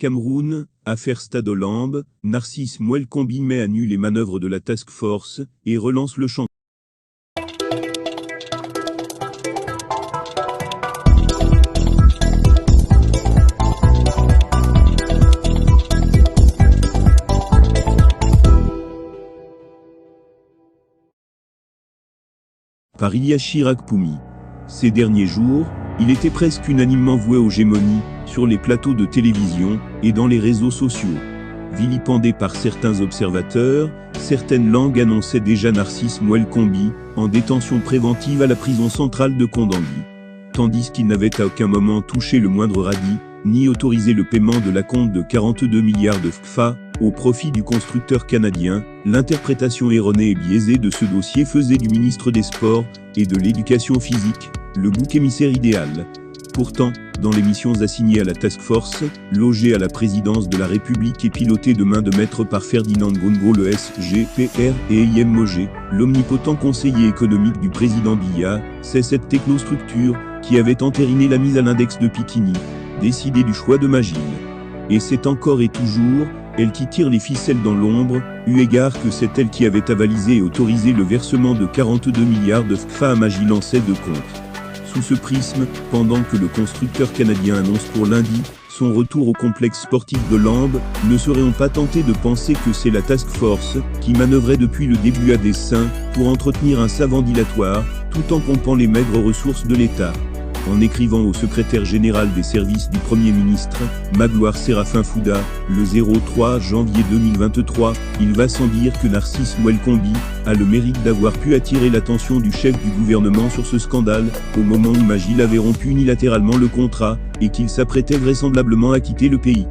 Cameroun, affaire Stade Olambe, Narcisse Mouel-Combi met à nu les manœuvres de la Task Force et relance le chantier. Par Ilyas Chirac Poumi. Ces derniers jours, il était presque unanimement voué aux gémonies sur les plateaux de télévision et dans les réseaux sociaux. Vilipendé par certains observateurs, certaines langues annonçaient déjà Narcisse Mouel-Combi en détention préventive à la prison centrale de Kondambi. Tandis qu'il n'avait à aucun moment touché le moindre radis, ni autorisé le paiement de l'acompte de 42 milliards de CFA au profit du constructeur canadien, l'interprétation erronée et biaisée de ce dossier faisait du ministre des Sports et de l'Éducation physique le bouc émissaire idéal. Pourtant, dans les missions assignées à la Task Force, logée à la présidence de la République et pilotée de main de maître par Ferdinand Ngongo le SGPR et Eyem Mogé, l'omnipotent conseiller économique du président Biya, c'est cette technostructure qui avait entériné la mise à l'index de Pikini, décidée du choix de Magil. Et c'est encore et toujours elle qui tire les ficelles dans l'ombre, eu égard que c'est elle qui avait avalisé et autorisé le versement de 42 milliards de CFA à Magil en cès de compte. Sous ce prisme, pendant que le constructeur canadien annonce pour lundi son retour au complexe sportif de Lambe, ne serait-on pas tenté de penser que c'est la Task Force qui manœuvrait depuis le début à dessein pour entretenir un savant dilatoire, tout en pompant les maigres ressources de l'État? En écrivant au secrétaire général des services du Premier ministre, Magloire Séraphin Fouda, le 03 janvier 2023, il va sans dire que Narcisse Mouel-Combi a le mérite d'avoir pu attirer l'attention du chef du gouvernement sur ce scandale, au moment où Magil avait rompu unilatéralement le contrat, et qu'il s'apprêtait vraisemblablement à quitter le pays,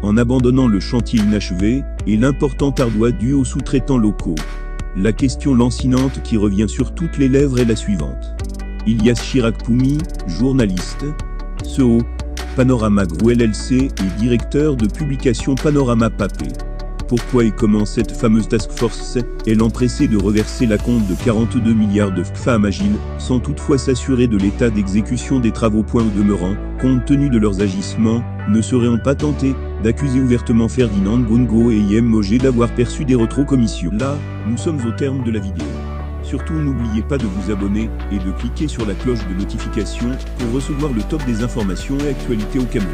en abandonnant le chantier inachevé, et l'important ardoise dû aux sous-traitants locaux. La question lancinante qui revient sur toutes les lèvres est la suivante. Ilyas Chirac Poumi, journaliste, CEO, Panorama Group LLC et directeur de publication Panorama Papé. Pourquoi et comment cette fameuse Task Force est empressée de reverser l'acompte de 42 milliards de CFA à Magil, sans toutefois s'assurer de l'état d'exécution des travaux? Au demeurant, compte tenu de leurs agissements, ne serait-on pas tenté d'accuser ouvertement Ferdinand Ngongo et Eyem Mogé d'avoir perçu des rétrocommissions? Là, nous sommes au terme de la vidéo. Surtout n'oubliez pas de vous abonner et de cliquer sur la cloche de notification pour recevoir le top des informations et actualités au Cameroun.